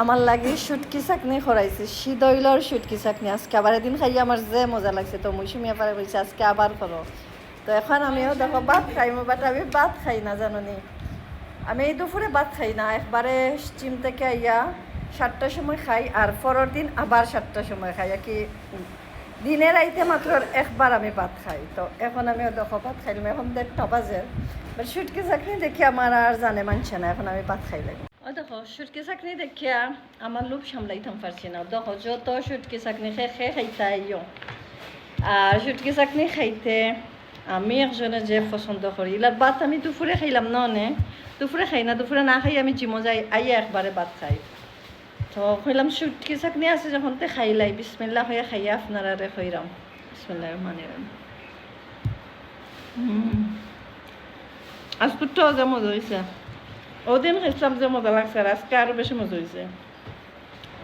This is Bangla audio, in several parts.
আমার লাগে শুটকি চাকনি খরাইছে শীতইলর শুটকি চাকনি আজকে আবার এদিন খাই আমার যে মজা লাগছে তো মৌসুমি আবার বলছে আজকে আবার করো তো এখন আমিও দেখো ভাত খাই বাট আমি ভাত খাই না জানি আমি এই দুপুরে ভাত খাই না একবারে জিম থেকে আইয়া 7টার সময় খাই আর পরের দিন আবার 7টার সময় খাই আর কি দিনের আইতে মাত্র একবার আমি ভাত খাই তো এখন আমিও দেখো ভাত খাইলাম এখন 1:30 বাজে বাট শুটকি চাকনি দেখি আমার আর জানে মানছে না এখন আমি ভাত খাই লাগি ও দেখো শুটকি চাকনি দেখিয়া আমার লোভ সামলাইতাম পারছি না দেখো যত শুটকি চাকনি খেয়ে খাইতে আইও আর শুটকি চাকনি খাইতে আমি একজনে যে পছন্দ করি এলার ভাত আমি দুপুরে খাইলাম না দুপুরে খাই না দুপুরে না খাই আমি জিমো যাই আইয়া একবারে ভাত খাই তো কইলাম শুটকি চাকনি আছে যখন তে খাইলাই বিসমিল্লাহ হয়ে খাইয়া আপনারা খইরাম বিসমিল্লাহ রহমানির রহিম আজকে তো যে মজা হয়েছে ওদিন খাইছিলাম যে মজা লাগছে আর আজকে আরও বেশি মজা হয়েছে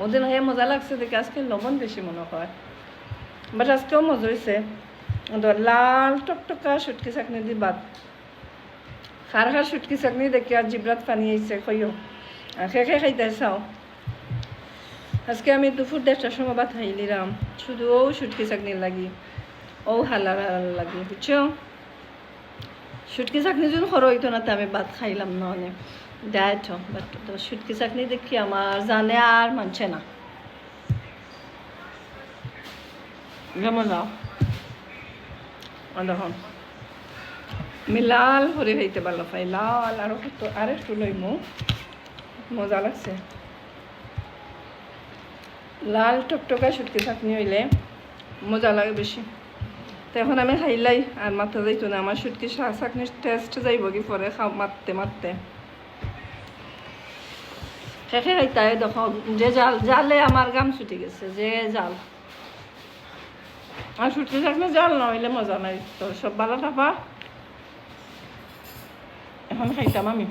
ওদিন খাইয়ে মজা লাগছে দেখে আজকে লবণ বেশি মনে হয় বাট আজকেও মজা হয়েছে লাল টকটকা শুটকি চাকনি দি ভাত খার শুটকি চাকনি দেখি আর জিব্রাত পানি আইছে খইও আর খেয়ে খাইতে চাও আজকে আমি দুপুর 1:30টার সময় ভাত খাইলিরাম শুধু ও শুটকি চাকনির লাগি ও হালার লাগি বুঝছো শুটকি চাকনি যদি খরো হইতো না তো আমি ভাত খাইলাম না অনেক দেয় তো বাট তো শুটকি চাকনি দেখি আমার জানে আর মানছে না যেমন যাও দেখুন আমি লাল করে খাইতে ভালো পাই লাল আর একটু লইমু মজা লাগছে লাল টকটকা শুটকি চাকনি হইলে মজা লাগে বেশি তো এখন আমি খাইলাই আর মাথা যাইতো না আমার শুটকি চাকনির টেস্ট যাইব কি পরে মারতে মারতে খেয়ে খাইতে দেখো যে জালে আমার গাম ছুটি গেছে যে জাল আর শুটকি চাকনি জাল না হইলে মজা নাই তো সব ভালো থাকা এখন খাইতাম আমি